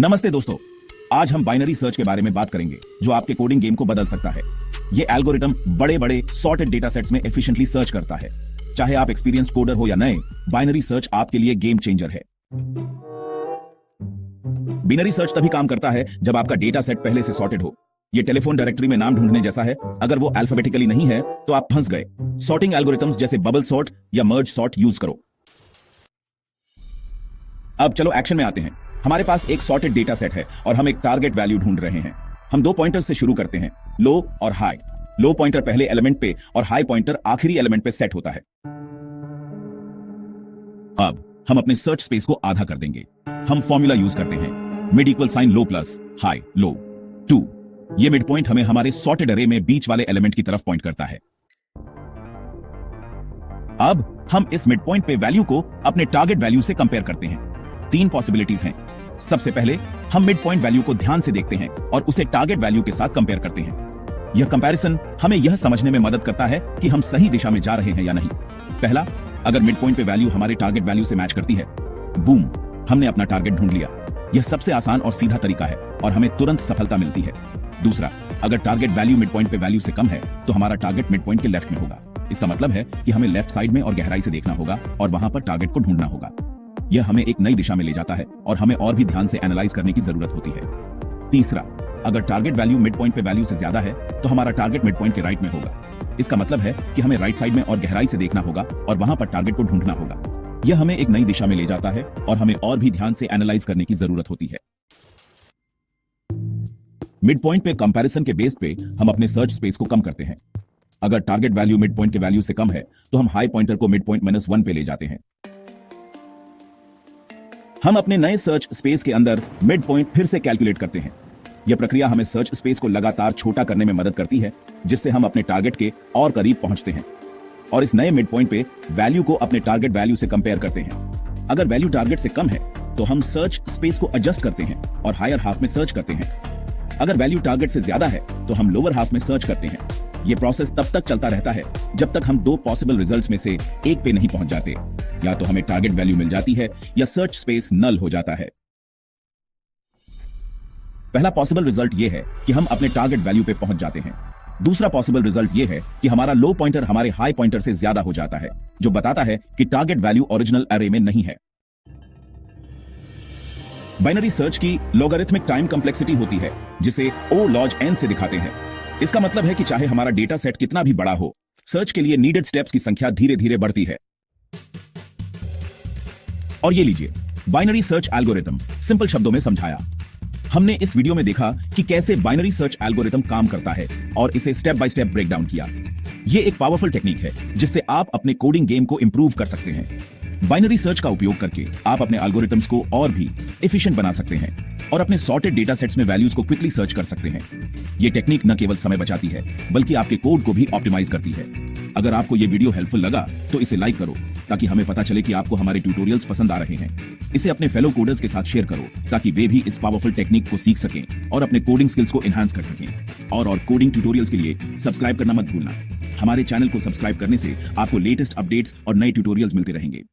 नमस्ते दोस्तों, आज हम बाइनरी सर्च के बारे में बात करेंगे जो आपके कोडिंग गेम को बदल सकता है। ये एल्गोरिथम बड़े बड़े सॉर्टेड डेटा सेट्स में एफिशिएंटली सर्च करता है। चाहे आप एक्सपीरियंस कोडर हो या नए, बाइनरी सर्च आपके लिए गेम चेंजर है। बाइनरी सर्च तभी काम करता है जब आपका डेटा सेट पहले से सॉर्टेड हो। ये टेलीफोन डायरेक्टरी में नाम ढूंढने जैसा है। अगर वो अल्फाबेटिकली नहीं है तो आप फंस गए। सॉर्टिंग एल्गोरिथम्स जैसे बबल सॉर्ट या मर्ज सॉर्ट यूज करो। अब चलो एक्शन में आते हैं। हमारे पास एक सॉर्टेड डेटा सेट है और हम एक टारगेट वैल्यू ढूंढ रहे हैं। हम दो पॉइंटर्स से शुरू करते हैं, लो और हाई। लो पॉइंटर पहले एलिमेंट पे और हाई पॉइंटर आखिरी एलिमेंट पे सेट होता है। अब हम अपने सर्च स्पेस को आधा कर देंगे। हम फॉर्मूला यूज करते हैं, मिड इक्वल साइन लो प्लस हाई लो 2। ये मिड पॉइंट हमें हमारे सॉर्टेड अरे में बीच वाले एलिमेंट की तरफ पॉइंट करता है। अब हम इस मिड पॉइंट पे वैल्यू को अपने टारगेट वैल्यू से कंपेयर करते हैं। तीन पॉसिबिलिटीज हैं। सबसे पहले हम मिड पॉइंट वैल्यू को ध्यान से देखते हैं और उसे टारगेट वैल्यू के साथ कंपेयर करते हैं। यह कंपैरिजन हमें यह समझने में मदद करता है कि हम सही दिशा में जा रहे हैं या नहीं। पहला, अगर मिड पॉइंट पे वैल्यू हमारे टारगेट वैल्यू से मैच करती है, बूम, हमने अपना टारगेट ढूंढ लिया। यह सबसे आसान और सीधा तरीका है और हमें तुरंत सफलता मिलती है। दूसरा, अगर टारगेट वैल्यू मिड पॉइंट पे वैल्यू से कम है तो हमारा टारगेट मिड पॉइंट के लेफ्ट में होगा। इसका मतलब है कि हमें लेफ्ट साइड में और गहराई से देखना होगा और वहां पर टारगेट को ढूंढना होगा। यह हमें एक नई दिशा में ले जाता है और हमें और भी ध्यान से एनालाइज करने की जरूरत होती है। तीसरा, अगर टारगेट वैल्यू मिड पॉइंट पे वैल्यू से ज्यादा है तो हमारा टारगेट मिड पॉइंट के राइट में होगा। इसका मतलब है कि हमें राइट साइड में और गहराई से देखना होगा और वहां पर टारगेट को ढूंढना होगा। यह हमें एक नई दिशा में ले जाता है और हमें और भी ध्यान से एनालाइज करने की जरूरत होती है। मिड पॉइंट पे कंपैरिजन के बेस पे हम अपने सर्च स्पेस को कम करते हैं। अगर टारगेट वैल्यू मिड पॉइंट के वैल्यू से कम है तो हम हाई पॉइंटर को मिड पॉइंट -1 पे ले जाते हैं। हम अपने नए सर्च स्पेस के अंदर मिड पॉइंट फिर से कैलकुलेट करते हैं। यह प्रक्रिया हमें सर्च स्पेस को लगातार छोटा करने में मदद करती है, जिससे हम अपने टारगेट के और करीब पहुंचते हैं और इस नए मिड पॉइंट पे वैल्यू को अपने टारगेट वैल्यू से कंपेयर करते हैं। अगर वैल्यू टारगेट से कम है तो हम सर्च स्पेस को एडजस्ट करते हैं और हायर हाफ में सर्च करते हैं। अगर वैल्यू टारगेट से ज्यादा है तो हम लोअर हाफ में सर्च करते हैं। यह प्रोसेस तब तक चलता रहता है जब तक हम दो पॉसिबल रिजल्ट्स में से एक पे नहीं पहुंच जाते। या तो हमें टारगेट वैल्यू मिल जाती है या सर्च स्पेस नल हो जाता है। पहला पॉसिबल रिजल्ट यह है कि हम अपने टारगेट वैल्यू पे पहुंच जाते हैं। दूसरा पॉसिबल रिजल्ट यह है कि हमारा लो पॉइंटर हमारे हाई पॉइंटर से ज्यादा हो जाता है, जो बताता है कि टारगेट वैल्यू ओरिजिनल अरे में नहीं है। बाइनरी सर्च की लॉगरिथमिक टाइम कॉम्प्लेक्सिटी होती है, जिसे O log n से दिखाते हैं। इसका मतलब है कि चाहे हमारा डेटा सेट कितना भी बड़ा हो, सर्च के लिए नीडेड स्टेप्स की संख्या धीरे धीरे बढ़ती है। और ये लीजिए, बाइनरी सर्च एल्गोरिथम सिंपल शब्दों में समझाया। हमने इस वीडियो में देखा कि कैसे बाइनरी सर्च एल्गोरिथम काम करता है और इसे step by step break down किया। ये एक पावरफुल टेक्निक है जिससे आप अपने कोडिंग गेम को इंप्रूव कर सकते हैं। बाइनरी सर्च का उपयोग करके आप अपने एल्गोरिथम्स को और भी एफिशिएंट बना सकते हैं और अपने सॉर्टेड डेटा सेट्स में वैल्यूज को क्विकली सर्च कर सकते हैं। ये टेक्निक न केवल समय बचाती है बल्कि आपके कोड को भी ऑप्टिमाइज करती है। अगर आपको ये वीडियो हेल्पफुल लगा तो इसे लाइक करो ताकि हमें पता चले कि आपको हमारे ट्यूटोरियल्स पसंद आ रहे हैं। इसे अपने फेलो कोडर्स के साथ शेयर करो ताकि वे भी इस पावरफुल टेक्निक को सीख सकें और अपने कोडिंग स्किल्स को एनहांस कर सकें। और कोडिंग ट्यूटोरियल्स के लिए सब्सक्राइब करना मत भूलना। हमारे चैनल को सब्सक्राइब करने से आपको लेटेस्ट अपडेट्स और नए ट्यूटोरियल्स मिलते रहेंगे।